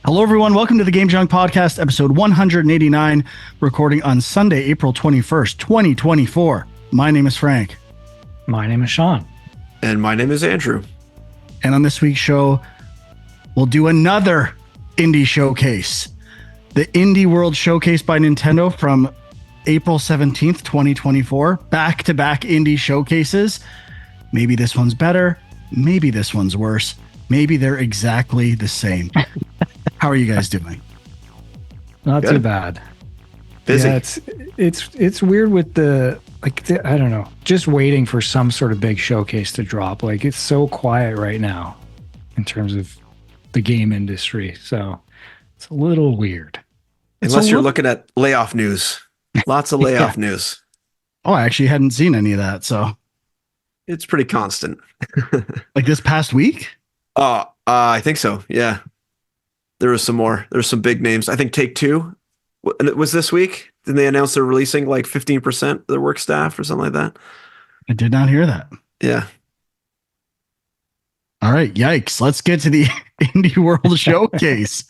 Hello, everyone. Welcome to the Game Junk Podcast, episode 189, recording on Sunday, April 21st, 2024. My name is Frank. My name is Sean. And my name is Andrew. And on this week's show, we'll do another indie showcase. The Indie World Showcase by Nintendo from April 17th, 2024. Back-to-back indie showcases. Maybe this one's better. Maybe this one's worse. Maybe they're exactly the same. How are you guys doing? Not Good. Too bad. Busy. Yeah, it's weird with I don't know, just waiting for some sort of big showcase to drop. Like, it's so quiet right now in terms of the game industry. So it's a little weird. Unless you're looking at layoff news. Lots of layoff news. Oh, I actually hadn't seen any of that. So it's pretty constant. Like this past week? I think so. Yeah. There was some more. There's some big names. I think Take-Two. And it was this week. Didn't they announce they're releasing like 15% of their work staff or something like that? I did not hear that. Yeah. All right. Yikes. Let's get to the Indie World Showcase.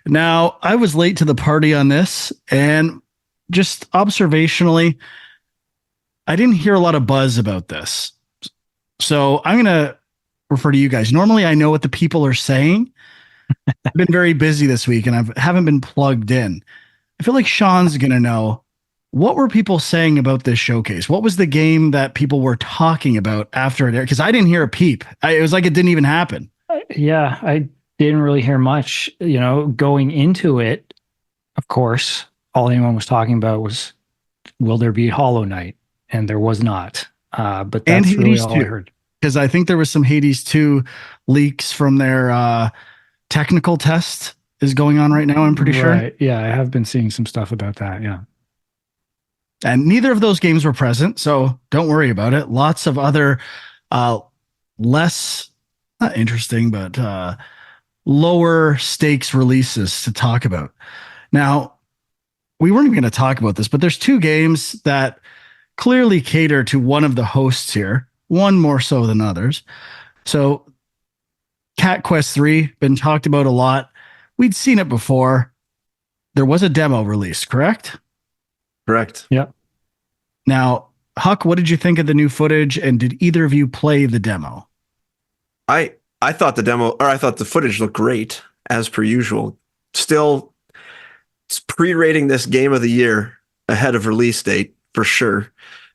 Now, I was late to the party on this, and just observationally, I didn't hear a lot of buzz about this. So I'm going to refer to you guys. Normally, I know what the people are saying. I've been very busy this week and I haven't been plugged in. I feel like Sean's going to know, what were people saying about this showcase? What was the game that people were talking about after it aired? Because I didn't hear a peep. It was like it didn't even happen. Yeah, I didn't really hear much. You know, going into it, of course, all anyone was talking about was, will there be Hollow Knight? And there was not. But that's really all I heard. Because I think there was some Hades 2 leaks from their technical test is going on right now, I'm pretty sure. Yeah, I have been seeing some stuff about that, yeah. And neither of those games were present, so don't worry about it. Lots of other less, not interesting, but lower stakes releases to talk about. Now, we weren't even going to talk about this, but there's two games that clearly cater to one of the hosts here, one more so than others. So Cat Quest 3, been talked about a lot. We'd seen it before. There was a demo released, correct? Correct. Yep. Now, Huck, what did you think of the new footage, and did either of you play the demo? I thought the footage looked great, as per usual. Still, it's pre-rating this game of the year ahead of release date, for sure.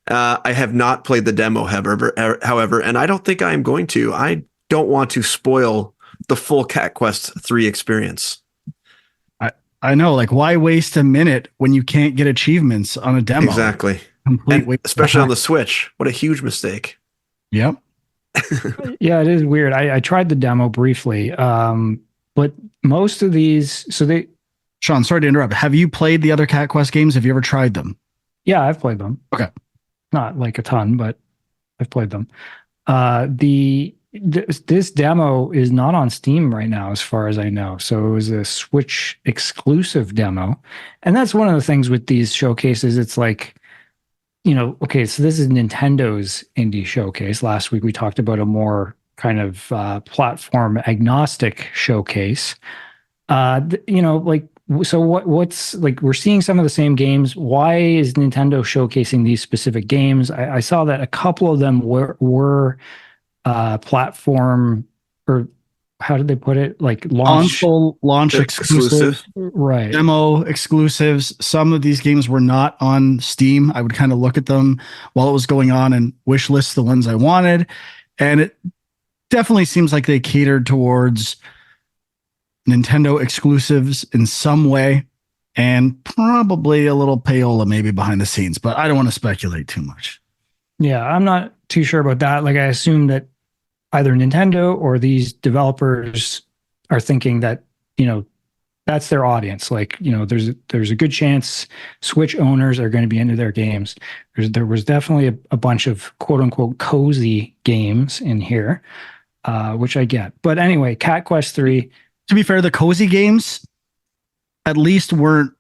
I have not played the demo, however, and I don't think I'm going to. I don't want to spoil the full Cat Quest 3 experience. I know, like, why waste a minute when you can't get achievements on a demo? Exactly. Especially on the Switch. What a huge mistake. Yep. Yeah, it is weird. I tried the demo briefly, but most of these, Sean, sorry to interrupt. Have you played the other Cat Quest games? Have you ever tried them? Yeah, I've played them. Okay. Not like a ton, but I've played them. This demo is not on Steam right now, as far as I know. So it was a Switch exclusive demo. And that's one of the things with these showcases. It's like, you know, okay, so this is Nintendo's indie showcase. Last week we talked about a more kind of platform agnostic showcase. You know, like, so what's like, we're seeing some of the same games. Why is Nintendo showcasing these specific games? I saw that a couple of them were platform, or how did they put it? Like launch exclusive, right? Demo exclusives. Some of these games were not on Steam. I would kind of look at them while it was going on and wish list the ones I wanted. And it definitely seems like they catered towards Nintendo exclusives in some way, and probably a little payola maybe behind the scenes, but I don't want to speculate too much. Yeah, I'm not too sure about that. Like, I assume that either Nintendo or these developers are thinking that, you know, that's their audience. Like, you know, there's a good chance Switch owners are going to be into their games. There was definitely a bunch of quote unquote cozy games in here, which I get. But anyway, Cat Quest 3. To be fair, the cozy games at least weren't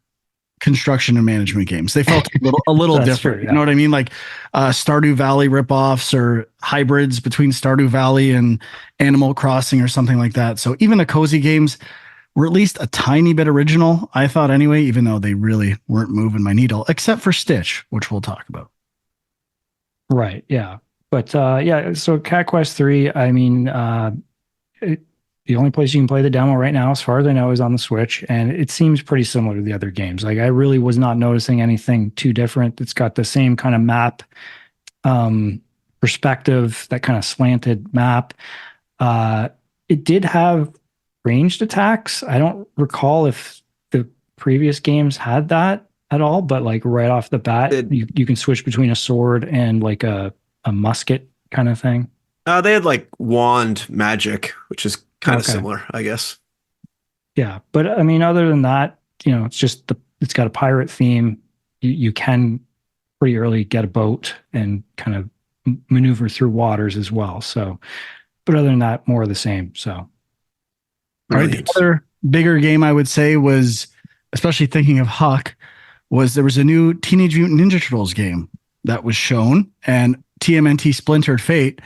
construction and management games. They felt a little different. True, yeah. You know what I mean? Like Stardew Valley ripoffs or hybrids between Stardew Valley and Animal Crossing or something like that. So even the cozy games were at least a tiny bit original, I thought anyway, even though they really weren't moving my needle, except for Stitch, which we'll talk about. Right. Yeah. But yeah, so Cat Quest 3, I mean, the only place you can play the demo right now, as far as I know, is on the Switch, and it seems pretty similar to the other games. Like I really was not noticing anything too different. It's got the same kind of map perspective, that kind of slanted map. It did have ranged attacks. I don't recall if the previous games had that at all, but like right off the bat, you can switch between a sword and like a musket kind of thing. They had like wand magic, which is kind of similar, I guess. Yeah, but I mean, other than that, it's got a pirate theme. You can pretty early get a boat and kind of maneuver through waters as well. So, but other than that, more of the same. So, all right. The other bigger game I would say was, especially thinking of Huck, was there was a new Teenage Mutant Ninja Turtles game that was shown, and TMNT Splintered Fate.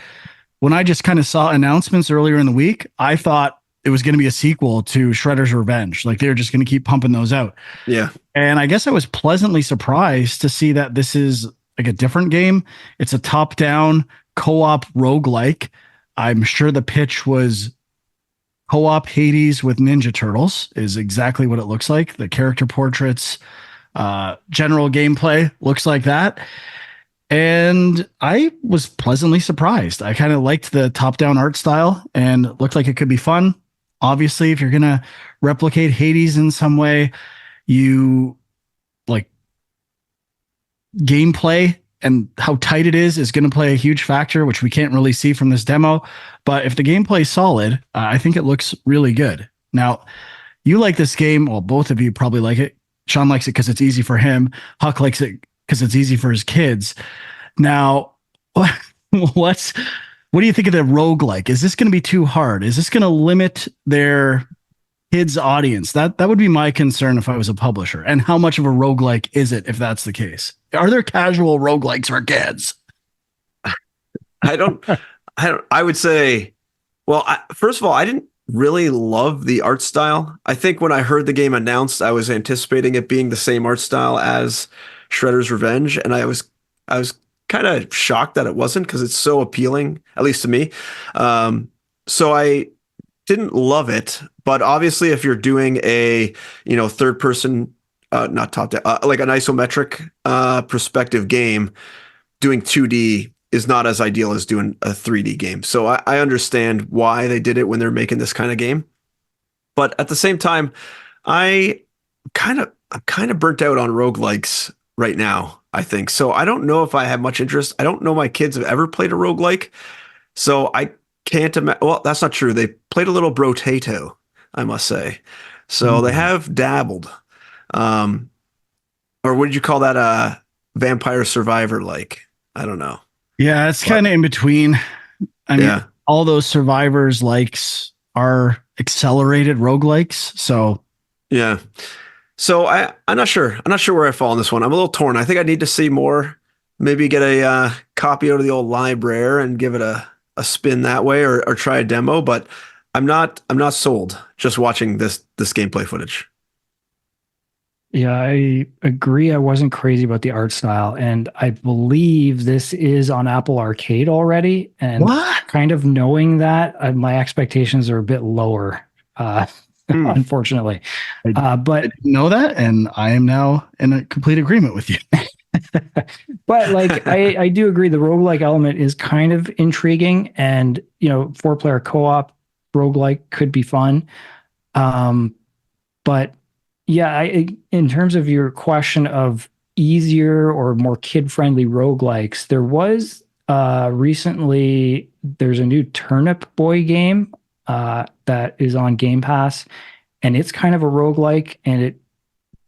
When I just kind of saw announcements earlier in the week, I thought it was going to be a sequel to Shredder's Revenge. Like they were just going to keep pumping those out. Yeah. And I guess I was pleasantly surprised to see that this is like a different game. It's a top-down co-op roguelike. I'm sure the pitch was co-op Hades with Ninja Turtles is exactly what it looks like. The character portraits, general gameplay looks like that. And I was pleasantly surprised. I kind of liked the top-down art style and looked like it could be fun. Obviously, if you're going to replicate Hades in some way, you like gameplay and how tight it is going to play a huge factor, which we can't really see from this demo. But if the gameplay is solid, I think it looks really good. Now, you like this game. Well, both of you probably like it. Sean likes it because it's easy for him. Huck likes it because it's easy for his kids. Now, what do you think of the roguelike? Is this going to be too hard? Is this going to limit their kids' audience? That would be my concern if I was a publisher. And how much of a roguelike is it if that's the case? Are there casual roguelikes for kids? I would say, well, first of all, I didn't really love the art style. I think when I heard the game announced, I was anticipating it being the same art style as Shredder's Revenge, and I was kind of shocked that it wasn't, because it's so appealing, at least to me. So I didn't love it, but obviously, if you're doing a third person, not top down, like an isometric perspective game, doing 2D is not as ideal as doing a 3D game. So I understand why they did it when they're making this kind of game, but at the same time, I'm kind of burnt out on roguelikes right now, I think. So I don't know if I have much interest. I don't know my kids have ever played a roguelike. So I can't imagine. Well, that's not true. They played a little Brotato, I must say. So they have dabbled. Or what did you call that? Vampire Survivor like? I don't know. Yeah, it's kind of in between. I mean, all those Survivors likes are accelerated roguelikes. So yeah. So I'm not sure. I'm not sure where I fall on this one. I'm a little torn. I think I need to see more. Maybe get a copy out of the old library and give it a spin that way, or try a demo. But I'm not sold just watching this gameplay footage. Yeah, I agree. I wasn't crazy about the art style, and I believe this is on Apple Arcade already. And kind of knowing that, my expectations are a bit lower. Unfortunately. But I didn't know that, and I am now in a complete agreement with you. But like I do agree, the roguelike element is kind of intriguing, and 4-player co-op roguelike could be fun. But yeah, in terms of your question of easier or more kid-friendly roguelikes, there was recently there's a new Turnip Boy game that is on Game Pass, and it's kind of a roguelike, and it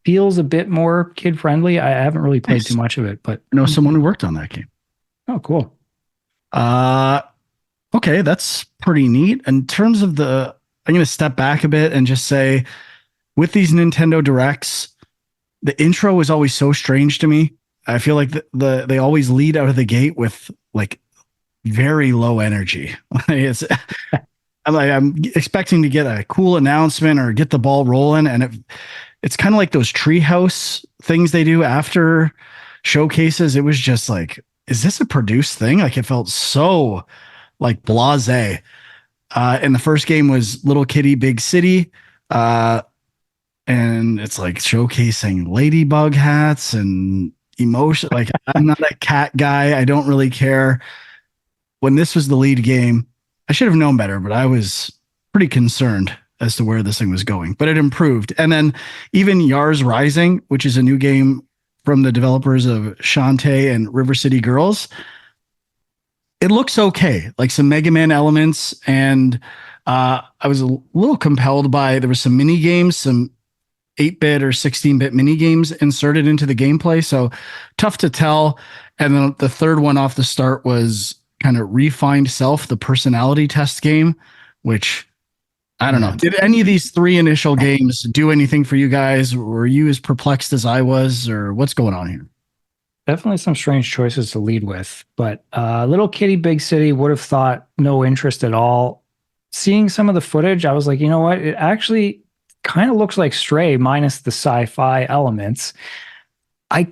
feels a bit more kid-friendly. I haven't really played too much of it, but I know someone who worked on that game. Oh, cool. Okay, that's pretty neat. In terms of I'm going to step back a bit and just say, with these Nintendo Directs, the intro is always so strange to me. I feel like they always lead out of the gate with like very low energy. I'm expecting to get a cool announcement or get the ball rolling, and it's kind of like those treehouse things they do after showcases. It was just like, is this a produced thing? Like it felt so like blasé. And the first game was Little Kitty, Big City. And it's like showcasing ladybug hats and emotion. Like I'm not a cat guy. I don't really care. When this was the lead game, I should have known better, but I was pretty concerned as to where this thing was going. But it improved. And then even Yars Rising, which is a new game from the developers of Shantae and River City Girls, it looks okay. Like some Mega Man elements, and I was a little compelled by there was some mini games, some 8-bit or 16-bit mini games inserted into the gameplay. So tough to tell. And then the third one off the start was kind of Refined Self, the personality test game, which I don't know. Did any of these three initial games do anything for you guys? Were you as perplexed as I was, or what's going on here? Definitely some strange choices to lead with, but Little Kitty, Big City would have thought no interest at all. Seeing some of the footage, I was like, you know what? It actually kind of looks like Stray minus the sci-fi elements. I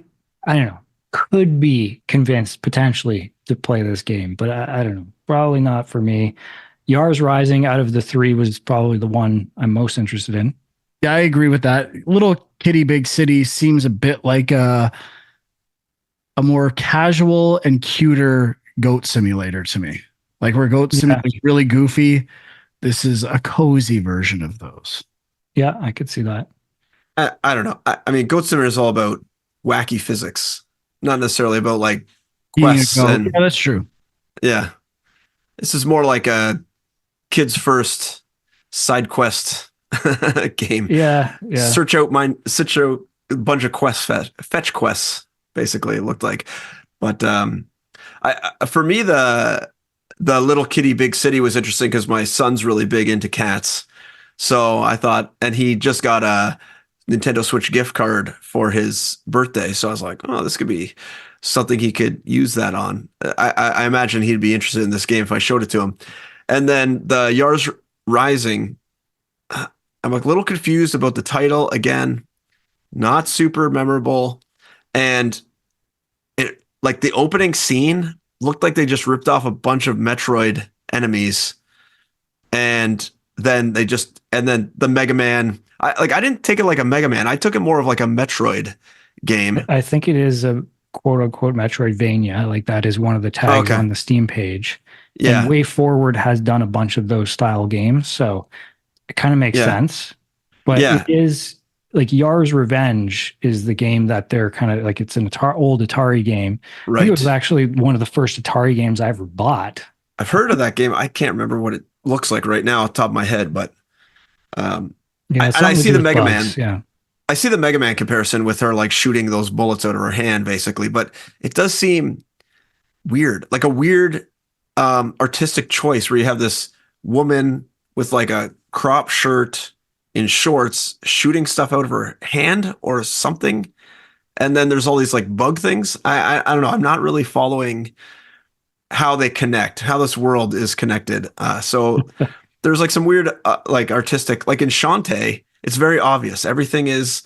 don't know. Could be convinced potentially to play this game, but I don't know. Probably not for me. Yars Rising out of the three was probably the one I'm most interested in. Yeah, I agree with that. Little Kitty, Big City seems a bit like a more casual and cuter goat simulator to me. Like where goat simulator is really goofy, this is a cozy version of those. Yeah, I could see that. I don't know. I mean, Goat Simulator is all about wacky physics, not necessarily about like quests. And, yeah, that's true. Yeah. This is more like a kid's first side quest game. Yeah. Search out a bunch of fetch quests, basically, it looked like. But for me, the Little Kitty, Big City was interesting because my son's really big into cats. So I thought, and he just got a Nintendo Switch gift card for his birthday. So I was like, oh, this could be something he could use that on. I imagine he'd be interested in this game if I showed it to him. And then the Yars Rising, I'm a little confused about the title. Again, not super memorable. And it, like the opening scene looked like they just ripped off a bunch of Metroid enemies. And then the Mega Man. I didn't take it like a Mega Man. I took it more of like a Metroid game. I think it is a quote unquote Metroidvania. Like that is one of the tags on the Steam page. Yeah. And Way Forward has done a bunch of those style games. So it kind of makes sense. But it is like Yars Revenge is the game that they're kind of like, it's an old Atari game. Right. I think it was actually one of the first Atari games I ever bought. I've heard of that game. I can't remember what it looks like right now off the top of my head, but I see the Mega Man. Yeah. I see the Mega Man comparison with her like shooting those bullets out of her hand, basically, but it does seem weird, like a weird artistic choice where you have this woman with like a crop shirt in shorts shooting stuff out of her hand or something. And then there's all these like bug things. I don't know. I'm not really following how they connect, how this world is connected. So there's like some weird, like artistic, like in Shantae, it's very obvious. Everything is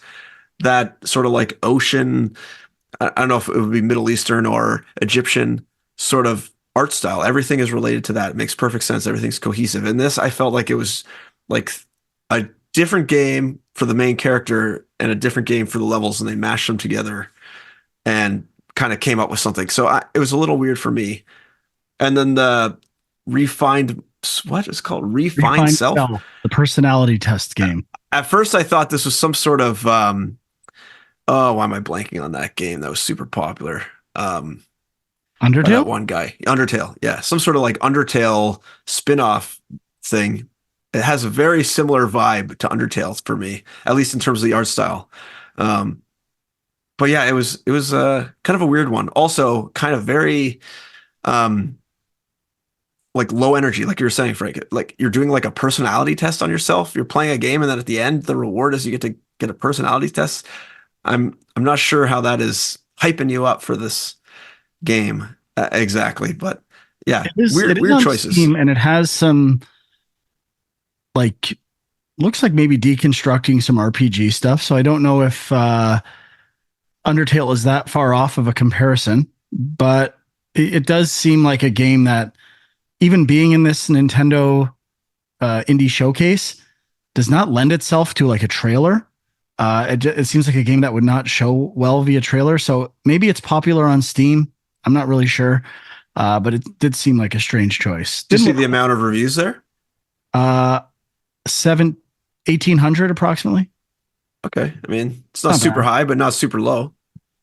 that sort of like ocean. I don't know if it would be Middle Eastern or Egyptian sort of art style. Everything is related to that. It makes perfect sense. Everything's cohesive. In this, I felt like it was like a different game for the main character and a different game for the levels, and they mashed them together and kind of came up with something. So it was a little weird for me. And then the Refined Self, the personality test game. At first, I thought this was some sort of why am I blanking on that game that was super popular? Undertale? That one guy. Undertale, yeah. Some sort of like Undertale spin-off thing. It has a very similar vibe to Undertale for me, at least in terms of the art style. But yeah, it was kind of a weird one. Also, kind of very like low energy, like you were saying, Frank. Like you're doing like a personality test on yourself. You're playing a game, and then at the end, the reward is you get to get a personality test. I'm not sure how that is hyping you up for this game exactly, but yeah, weird choices. Steam, and it has some like looks like maybe deconstructing some RPG stuff. So I don't know if Undertale is that far off of a comparison, but it does seem like a game that, even being in this Nintendo indie showcase, does not lend itself to like a trailer. It seems like a game that would not show well via trailer. So maybe it's popular on Steam. I'm not really sure, but it did seem like a strange choice. Did you see the amount of reviews there? 1,800 approximately. Okay, I mean it's not super high, but not super low.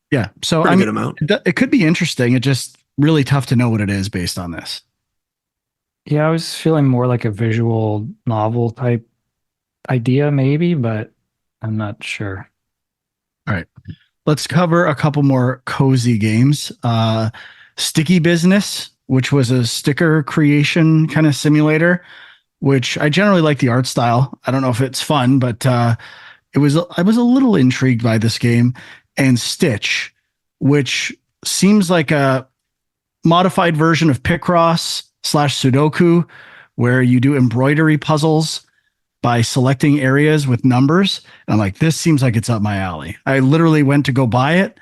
Yeah, so Pretty good amount. It could be interesting. It's just really tough to know what it is based on this. Yeah, I was feeling more like a visual novel type idea, maybe, but I'm not sure. All right. Let's cover a couple more cozy games. Sticky Business, which was a sticker creation kind of simulator, which I generally like the art style. I don't know if it's fun, but I was a little intrigued by this game. And Stitch, which seems like a modified version of Picross / Sudoku, where you do embroidery puzzles by selecting areas with numbers. And I'm like, this seems like it's up my alley. I literally went to go buy it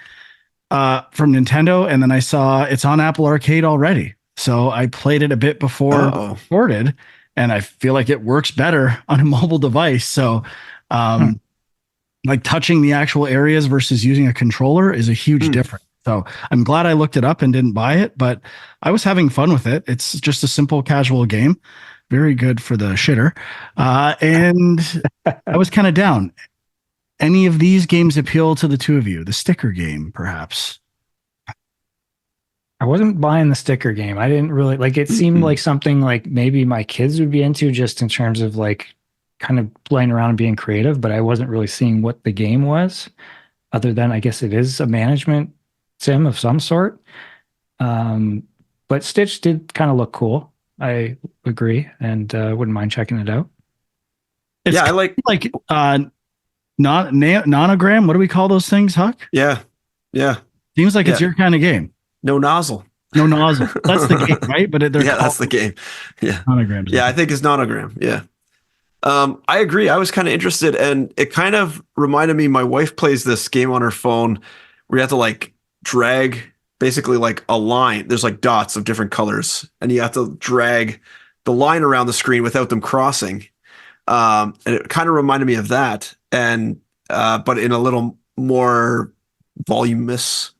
from Nintendo, and then I saw it's on Apple Arcade already. So I played it a bit before it recorded, and I feel like it works better on a mobile device. So like touching the actual areas versus using a controller is a huge difference. So I'm glad I looked it up and didn't buy it, but I was having fun with it. It's just a simple casual game. Very good for the shitter. And I was kind of down. Any of these games appeal to the two of you? The sticker game, perhaps? I wasn't buying the sticker game. I didn't really like it. Seemed like something like maybe my kids would be into, just in terms of like kind of playing around and being creative, but I wasn't really seeing what the game was, other than I guess it is a management sim of some sort. But Stitch did kind of look cool. I agree, and wouldn't mind checking it out. It's I like nonogram. What do we call those things, Huck? Yeah. Seems like it's your kind of game. No nozzle. No nozzle. That's the game, right? But that's the game. Yeah. Monograms. Yeah, I think it's nonogram. Yeah. I agree. I was kind of interested, and it kind of reminded me. My wife plays this game on her phone where you have to like drag basically like a line. There's like dots of different colors, and you have to drag the line around the screen without them crossing. And it kind of reminded me of that, and but in a little more voluminous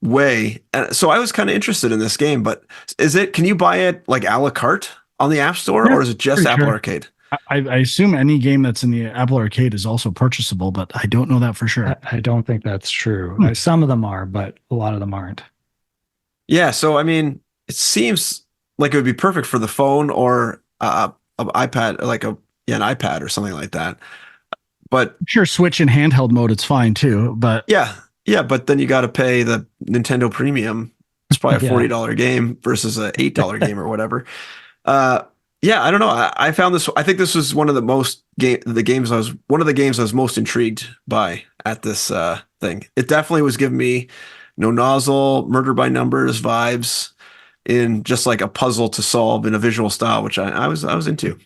way. And so I was kind of interested in this game, but can you buy it like a la carte on the App Store, or is it just Apple Arcade? I assume any game that's in the Apple Arcade is also purchasable, but I don't know that for sure. I don't think that's true. Some of them are, but a lot of them aren't. Yeah, so I mean, it seems like it would be perfect for the phone or an iPad, like an iPad or something like that. But I'm sure Switch in handheld mode, it's fine too. But yeah, but then you got to pay the Nintendo Premium. It's probably a $40 game versus an $8 game or whatever. I don't know. I found this. I think this was one of the games I was most intrigued by at this thing. It definitely was giving me no nozzle, murder by numbers vibes in just like a puzzle to solve in a visual style, which I was into.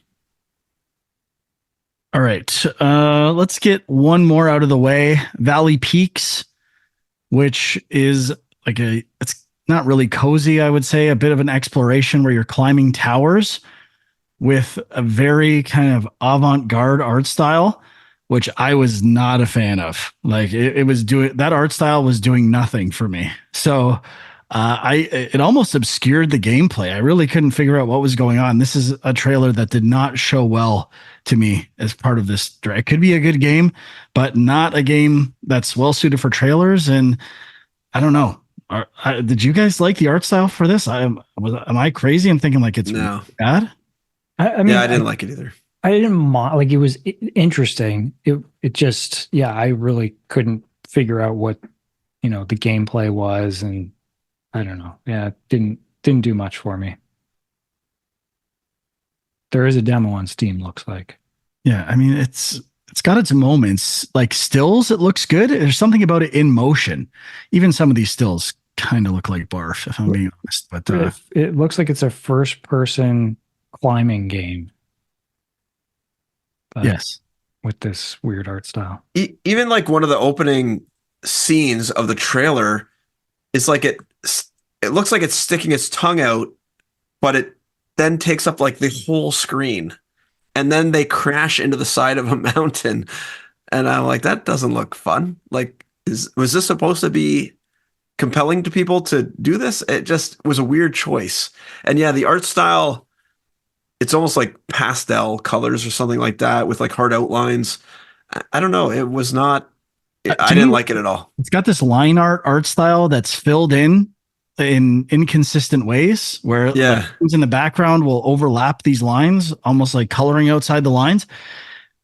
All right, let's get one more out of the way. Valley Peaks, which is like it's not really cozy, I would say, a bit of an exploration where you're climbing towers with a very kind of avant-garde art style, which I was not a fan of. Like that art style was doing nothing for me. So it almost obscured the gameplay. I really couldn't figure out what was going on. This is a trailer that did not show well to me as part of this. It could be a good game, but not a game that's well suited for trailers. And I don't know. Did you guys like the art style for this? Am I crazy? I'm thinking like it's bad. I mean, I didn't like it either. I didn't mind. Like, it was interesting. It just, I really couldn't figure out what, the gameplay was, and I don't know. Yeah, it didn't do much for me. There is a demo on Steam, looks like. Yeah, I mean, it's got its moments. Like stills, it looks good. There's something about it in motion. Even some of these stills kind of look like barf, if I'm being honest. But it looks like it's a first-person climbing game, but Yes. with this weird art style. Even like one of the opening scenes of the trailer is like it looks like it's sticking its tongue out, but it then takes up like the whole screen, and then they crash into the side of a mountain, and I'm like, that doesn't look fun. Like, was this supposed to be compelling to people to do this? It just was a weird choice. And yeah, the art style, it's almost like pastel colors or something like that with like hard outlines. I don't know. It was not, I To didn't me, like it at all. it's got this line art style that's filled in inconsistent ways where like Yeah. things in the background will overlap these lines, almost like coloring outside the lines.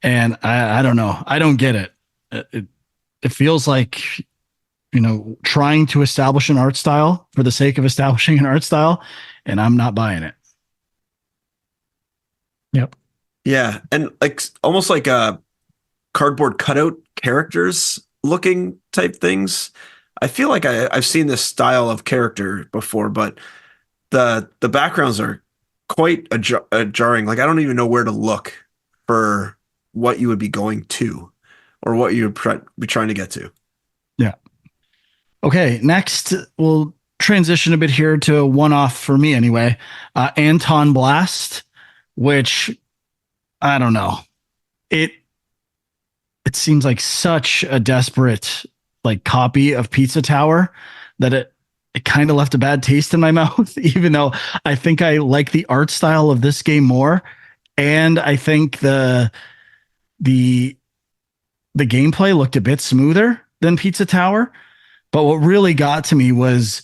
And I don't know. I don't get it. It feels like, trying to establish an art style for the sake of establishing an art style, and I'm not buying it. Yep. Yeah. And like almost like cardboard cutout characters looking type things. I feel like I've seen this style of character before, but the backgrounds are quite jarring. Like I don't even know where to look for what you would be going to or what you would be trying to get to. Yeah. Okay. Next, we'll transition a bit here to a one-off for me anyway. Anton Blast, which I don't know. It seems like such a desperate like copy of Pizza Tower that it kind of left a bad taste in my mouth, even though I think I like the art style of this game more. And I think the the gameplay looked a bit smoother than Pizza Tower. But what really got to me was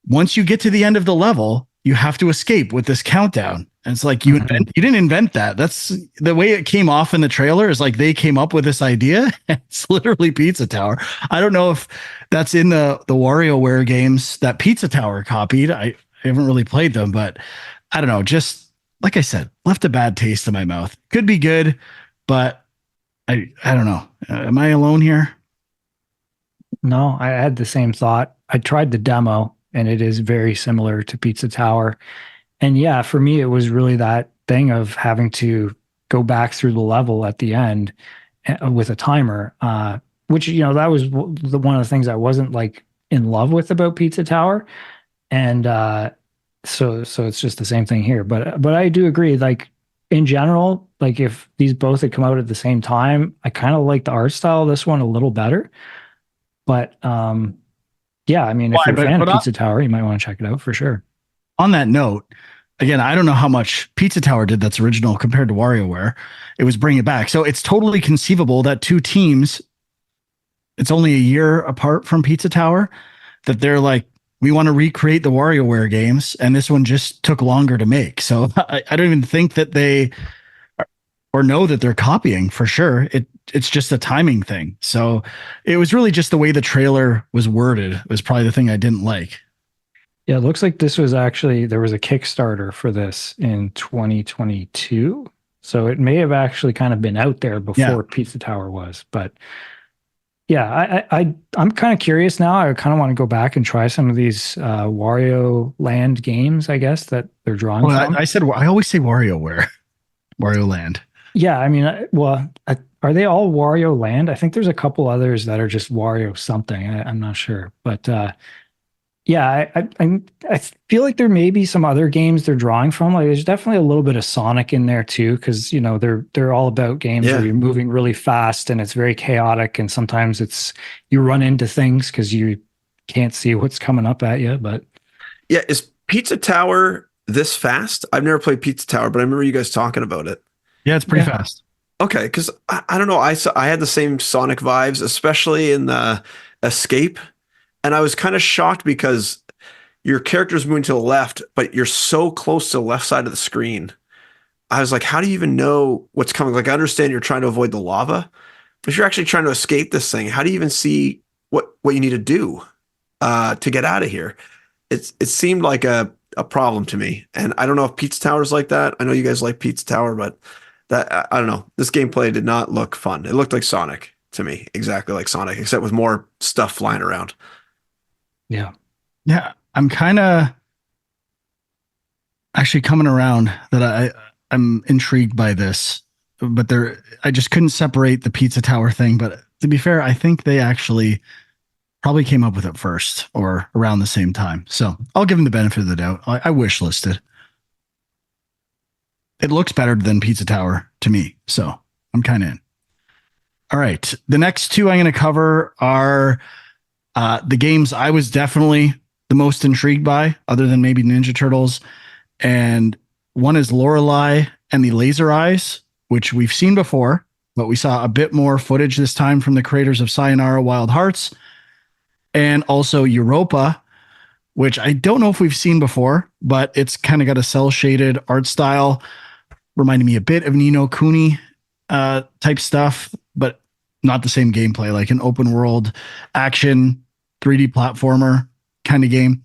once you get to the end of the level, you have to escape with this countdown. And it's like you didn't invent that. That's the way it came off in the trailer is like they came up with this idea. It's literally Pizza Tower. I don't know if that's in the WarioWare games that Pizza Tower copied. I haven't really played them, but I don't know. Just like I said, left a bad taste in my mouth. Could be good, but I don't know. Am I alone here? No, I had the same thought. I tried the demo and it is very similar to Pizza Tower. And yeah, for me, it was really that thing of having to go back through the level at the end with a timer, which, that was one of the things I wasn't like in love with about Pizza Tower. And so it's just the same thing here. But I do agree, like in general, like if these both had come out at the same time, I kind of like the art style of this one a little better. But yeah, I mean, if Why? you're a fan of But Pizza Tower, you might want to check it out for sure. on that note, again, I don't know how much Pizza Tower did that's original compared to WarioWare. It was Bring It Back. So it's totally conceivable that two teams, it's only a year apart from Pizza Tower, that they're like, we want to recreate the WarioWare games. And this one just took longer to make. So I don't even think that they or know that they're copying for sure. It's just a timing thing. So it was really just the way the trailer was worded was probably the thing I didn't like. Yeah, it looks like this was actually, there was a Kickstarter for this in 2022. So it may have actually kind of been out there before Pizza Tower was. But yeah, I'm kind of curious now. I kind of want to go back and try some of these Wario Land games, I guess, that they're drawing from. I always say WarioWare, Wario Land. Yeah, I mean, are they all Wario Land? I think there's a couple others that are just Wario something. I'm not sure. But yeah, I feel like there may be some other games they're drawing from. Like there's definitely a little bit of Sonic in there too, because they're all about games where you're moving really fast and it's very chaotic, and sometimes you run into things because you can't see what's coming up at you. But yeah, is Pizza Tower this fast? I've never played Pizza Tower, but I remember you guys talking about it. Yeah, it's pretty fast. Okay, because I don't know, I had the same Sonic vibes, especially in the escape. And I was kind of shocked because your character's moving to the left, but you're so close to the left side of the screen. I was like, how do you even know what's coming? Like, I understand you're trying to avoid the lava, but if you're actually trying to escape this thing, how do you even see what you need to do to get out of here? It seemed like a problem to me. And I don't know if Pizza Tower's like that. I know you guys like Pizza Tower, but I don't know. This gameplay did not look fun. It looked like Sonic to me, exactly like Sonic, except with more stuff flying around. yeah. Yeah, I'm kind of actually coming around that I'm intrigued by this, but I just couldn't separate the pizza tower thing. But to be fair, I think they actually probably came up with it first or around the same time. So I'll give them the benefit of the doubt. I wish listed. It looks better than Pizza Tower to me, so I'm kind of in. All right, the next two I'm going to cover are the games I was definitely the most intrigued by, other than maybe Ninja Turtles. And one is Lorelei and the Laser Eyes, which we've seen before, but we saw a bit more footage this time from the creators of Sayonara Wild Hearts, and also Europa, which I don't know if we've seen before, but it's kind of got a cell shaded art style, reminding me a bit of Ni no Kuni type stuff, but not the same gameplay, like an open world action 3D platformer kind of game.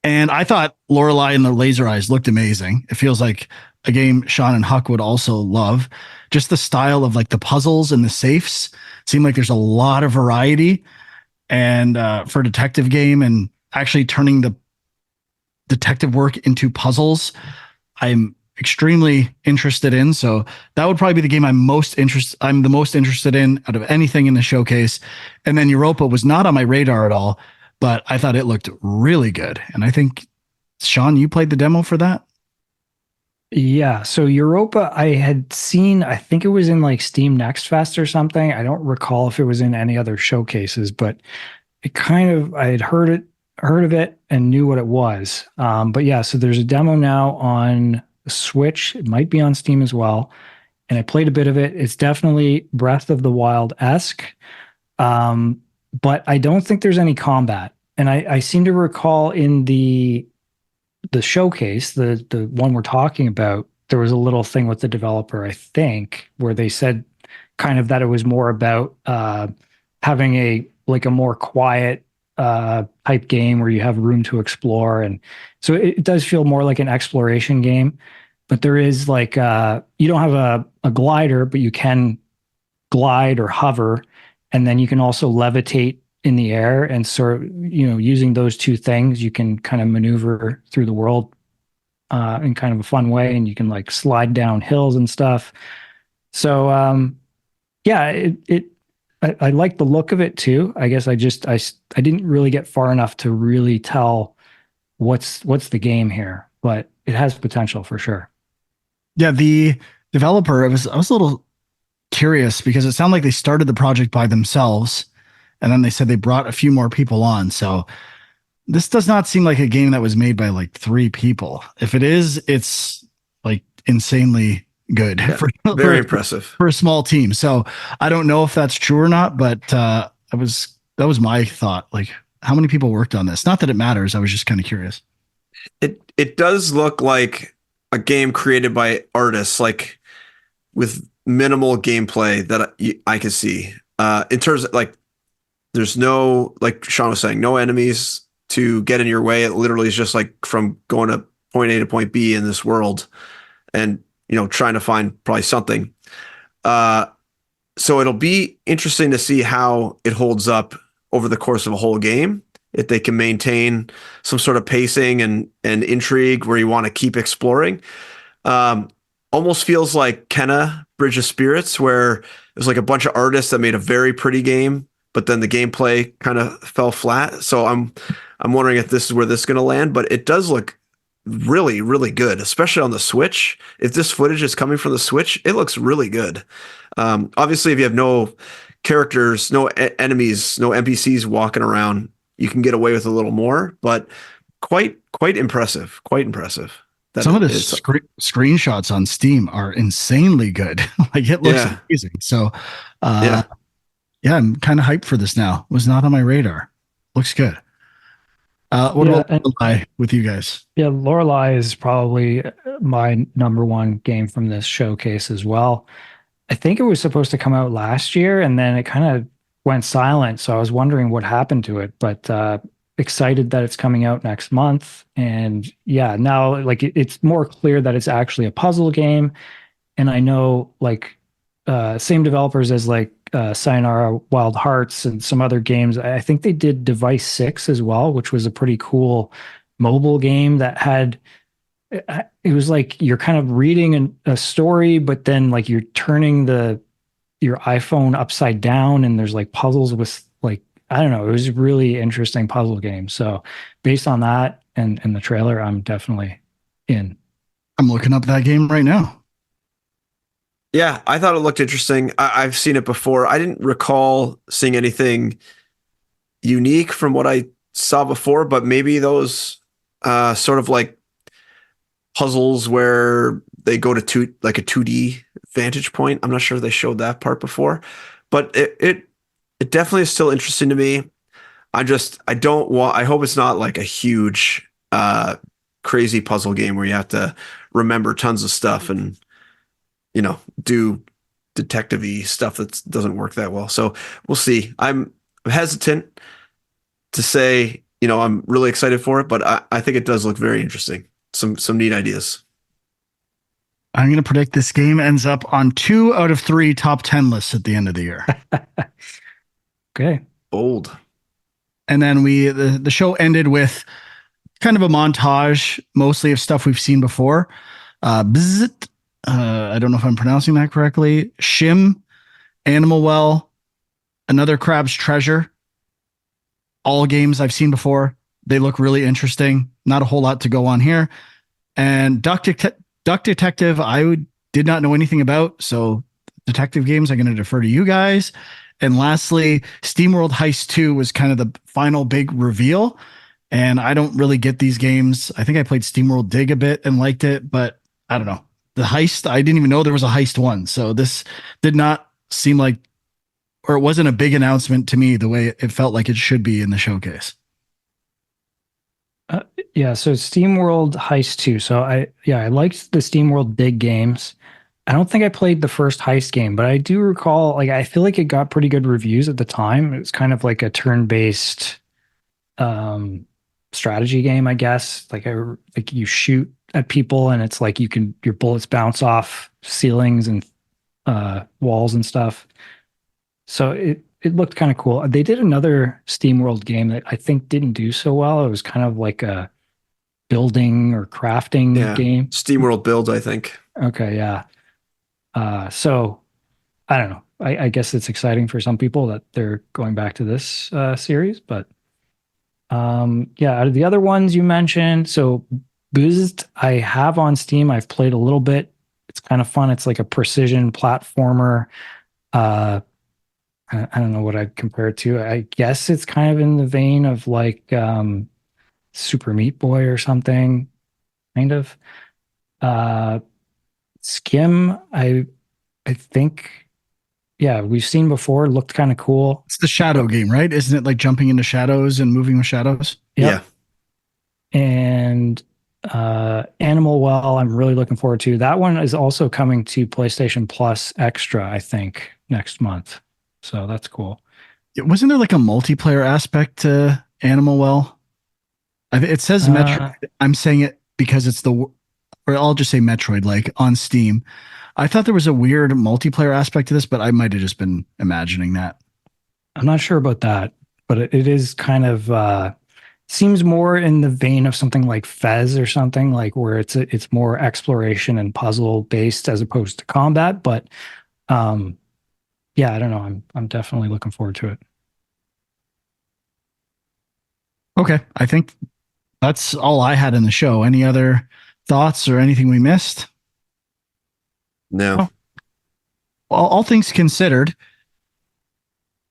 And I thought Lorelei and the Laser Eyes looked amazing. It feels like a game Sean and Huck would also love. Just the style of like the puzzles and the safes seem like there's a lot of variety. And for a detective game and actually turning the detective work into puzzles, I'm extremely interested in. So that would probably be the game I'm the most interested in out of anything in the showcase. And then Europa was not on my radar at all, but I thought it looked really good. And I think, Sean, you played the demo for that? Yeah, so Europa I had seen, I think it was in like Steam Next Fest or something. I don't recall if it was in any other showcases, but it kind of I had heard of it and knew what it was. But yeah, so there's a demo now on Switch. It might be on Steam as well. And I played a bit of it. It's definitely Breath of the Wild-esque. But I don't think there's any combat. And I seem to recall in the showcase, the one we're talking about, there was a little thing with the developer, I think, where they said kind of that it was more about having a more quiet type game where you have room to explore. And so it does feel more like an exploration game, but there is like you don't have a glider, but you can glide or hover, and then you can also levitate in the air, and sort of, using those two things, you can kind of maneuver through the world in kind of a fun way, and you can like slide down hills and stuff. So yeah, I like the look of it too. I guess I didn't really get far enough to really tell what's the game here, but it has potential for sure. Yeah, the developer, I was a little curious because it sounded like they started the project by themselves, and then they said they brought a few more people on. So this does not seem like a game that was made by like 3 people. If it is, it's like insanely good. Yeah, very impressive for a small team. So I don't know if that's true or not, but that was my thought. Like, how many people worked on this? Not that it matters. I was just kind of curious. It does look like a game created by artists, like with minimal gameplay that I can see. In terms of like, there's no, like Sean was saying, no enemies to get in your way. It literally is just like from going to point A to point B in this world, and trying to find probably something. So it'll be interesting to see how it holds up over the course of a whole game. If they can maintain some sort of pacing and intrigue where you want to keep exploring. Almost feels like Kenna Bridge of Spirits, where it was like a bunch of artists that made a very pretty game, but then the gameplay kind of fell flat. So I'm wondering if this is where this is going to land, but it does look really, really good, especially on the Switch. If this footage is coming from the Switch, it looks really good. Obviously, if you have no characters, no enemies, no NPCs walking around, you can get away with a little more, but quite impressive. Quite impressive. Some of the screenshots on Steam are insanely good. Like, it looks amazing. So, yeah, I'm kind of hyped for this now. Was not on my radar. Looks good. What about Lorelei with you guys? Yeah, Lorelei is probably my number one game from this showcase as well. I think it was supposed to come out last year, and then it kind of went silent. So I was wondering what happened to it, but excited that it's coming out next month. And yeah, now like it's more clear that it's actually a puzzle game. And I know like same developers as like Sayonara Wild Hearts and some other games. I think they did Device 6 as well, which was a pretty cool mobile game that had it was like you're kind of reading a story, but then like you're turning your iPhone upside down, and there's like puzzles with like I don't know. It was a really interesting puzzle game. So based on that and the trailer, I'm definitely in. I'm looking up that game right now. Yeah, I thought it looked interesting. I've seen it before. I didn't recall seeing anything unique from what I saw before, but maybe those sort of like puzzles where they go to like a 2D vantage point. I'm not sure if they showed that part before, but it definitely is still interesting to me. I don't want, I hope it's not like a huge crazy puzzle game where you have to remember tons of stuff and do detective-y stuff that doesn't work that well. So we'll see. I'm hesitant to say, I'm really excited for it, but I think it does look very interesting. Some neat ideas. I'm going to predict this game ends up on 2 out of 3 top 10 lists at the end of the year. Okay. Bold. And then the show ended with kind of a montage, mostly of stuff we've seen before. Bzzzt, I don't know if I'm pronouncing that correctly. Shim, Animal Well, Another Crab's Treasure. All games I've seen before. They look really interesting. Not a whole lot to go on here. And Duck Detective, did not know anything about. So detective games, I'm going to defer to you guys. And lastly, SteamWorld Heist 2 was kind of the final big reveal. And I don't really get these games. I think I played SteamWorld Dig a bit and liked it, but I don't know. The Heist, I didn't even know there was a Heist 1. So this did not seem like, or it wasn't a big announcement to me the way it felt like it should be in the showcase. Yeah, so SteamWorld Heist 2. So I liked the SteamWorld Dig games. I don't think I played the first Heist game, but I do recall like I feel like it got pretty good reviews at the time. It was kind of like a turn-based strategy game, I guess. Like you shoot at people and it's like your bullets bounce off ceilings and walls and stuff. So it looked kind of cool. They did another SteamWorld game that I think didn't do so well. It was kind of like a building or crafting game. SteamWorld Build, I think. Okay, yeah. So I don't know. I guess it's exciting for some people that they're going back to this series, but out of the other ones you mentioned, so Boozed I have on Steam. I've played a little bit. It's kind of fun. It's like a precision platformer. I don't know what I'd compare it to. I guess it's kind of in the vein of like Super Meat Boy or something, kind of. Skim, I think, yeah, we've seen before. Looked kind of cool. It's the shadow game, right? Isn't it like jumping into shadows and moving with shadows? Yep. Yeah. And Animal Well, I'm really looking forward to. That one is also coming to PlayStation Plus Extra, I think, next month. So that's cool. Wasn't there like a multiplayer aspect to Animal Well? It says Metroid. I'm saying it because it's or I'll just say Metroid, like on Steam. I thought there was a weird multiplayer aspect to this, but I might have just been imagining that. I'm not sure about that, but it is kind of seems more in the vein of something like Fez or something, like where it's more exploration and puzzle based as opposed to combat. But yeah, I don't know. I'm definitely looking forward to it. Okay, I think that's all I had in the show. Any other thoughts or anything we missed? No. All things considered,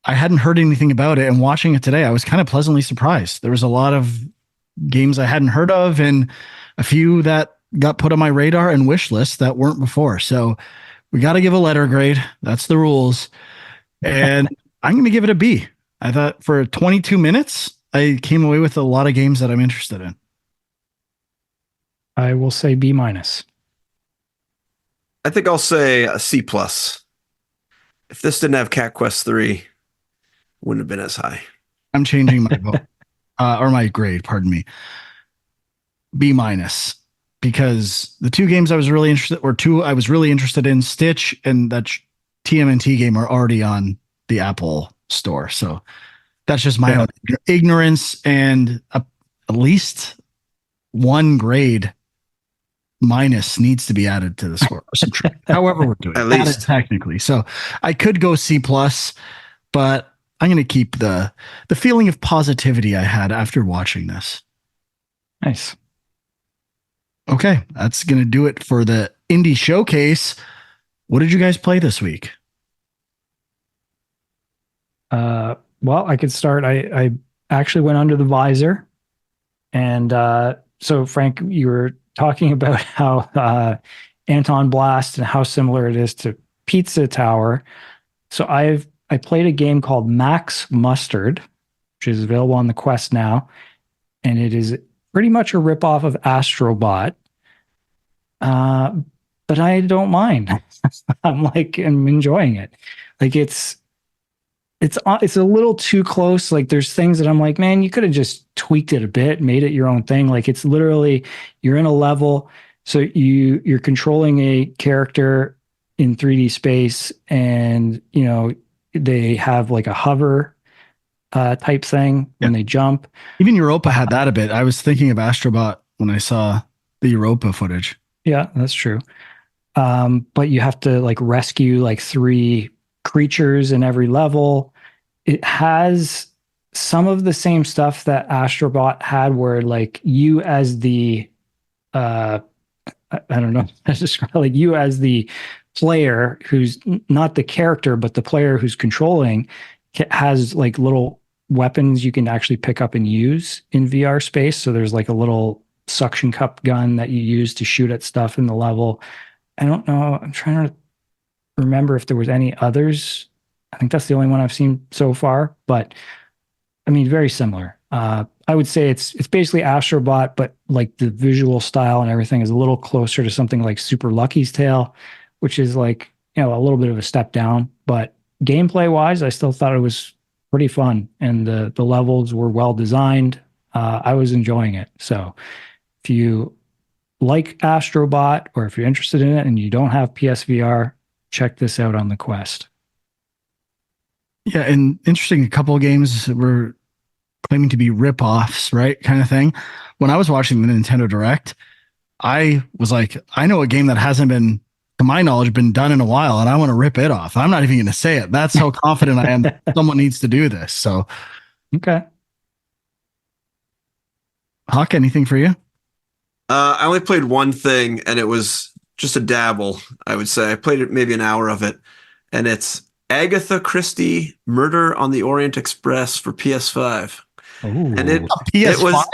I hadn't heard anything about it, and watching it today, I was kind of pleasantly surprised. There was a lot of games I hadn't heard of, and a few that got put on my radar and wish list that weren't before. So we got to give a letter grade. That's the rules. And I'm going to give it a B. I thought for 22 minutes, I came away with a lot of games that I'm interested in. I will say B minus. I think I'll say a C plus. If this didn't have Cat Quest 3, wouldn't have been as high. I'm changing my vote or my grade, pardon me. B minus, because the two games I was really interested in, Stitch and that TMNT game, are already on the Apple store. So that's just my own ignorance, and at least one grade minus needs to be added to the score. However, we're doing At added least. technically. So I could go C plus, but I'm going to keep the feeling of positivity I had after watching this. Nice. Okay, that's going to do it for the indie showcase. What did you guys play this week? Well, I could start. I actually went under the visor. And so, Frank, you were talking about how Anton Blast and how similar it is to Pizza Tower. So I played a game called Max Mustard, which is available on the Quest now, and it is pretty much a ripoff of Astrobot. But I don't mind. I'm enjoying it. Like it's a little too close. Like there's things that I'm like, man, you could have just tweaked it a bit, made it your own thing. Like it's literally you're in a level, so you're controlling a character in 3D space, and they have like a hover type thing when they jump. Even Europa had that a bit. I was thinking of Astrobot when I saw the Europa footage. Yeah, that's true. But you have to like rescue like 3 creatures in every level. It has some of the same stuff that Astrobot had, where like you as the I don't know how to describe, like you as the player who's not the character but the player who's controlling has like little weapons you can actually pick up and use in VR space. So there's like a little suction cup gun that you use to shoot at stuff in the level. I don't know. I'm trying to remember if there was any others. I think that's the only one I've seen so far, but I mean, very similar. I would say it's basically Astrobot, but like the visual style and everything is a little closer to something like Super Lucky's Tale, which is like, a little bit of a step down, but gameplay wise, I still thought it was pretty fun, and the levels were well designed. I was enjoying it. So if you like Astrobot, or if you're interested in it and you don't have PSVR, check this out on the Quest. Yeah, and interesting, a couple of games were claiming to be rip-offs, right? Kind of thing. When I was watching the Nintendo Direct, I was like, I know a game that hasn't been, to my knowledge, been done in a while, and I want to rip it off. I'm not even going to say it. That's how confident I am that someone needs to do this. So, okay. Hawk, anything for you? I only played one thing, and it was just a dabble, I would say. I played it maybe an hour of it, and it's Agatha Christie Murder on the Orient Express for PS5. Ooh. And it PS5? was,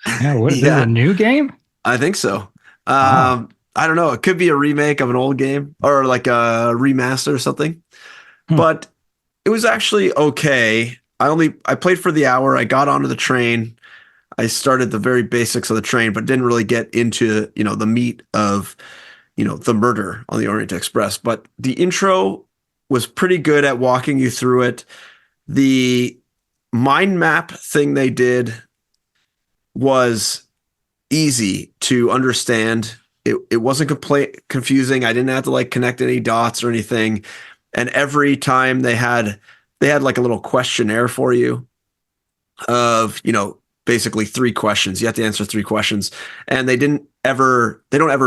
Yeah, what is this, a new game? I think so. Wow. I don't know. It could be a remake of an old game or like a remaster or something. But it was actually okay. I played for the hour. I got onto the train. I started the very basics of the train, but didn't really get into, the meat of, the murder on the Orient Express. But the intro was pretty good at walking you through it. The mind map thing they did was easy to understand. It wasn't confusing. I didn't have to like connect any dots or anything. And every time they had like a little questionnaire for you of, basically 3 questions. You have to answer 3 questions. And they don't ever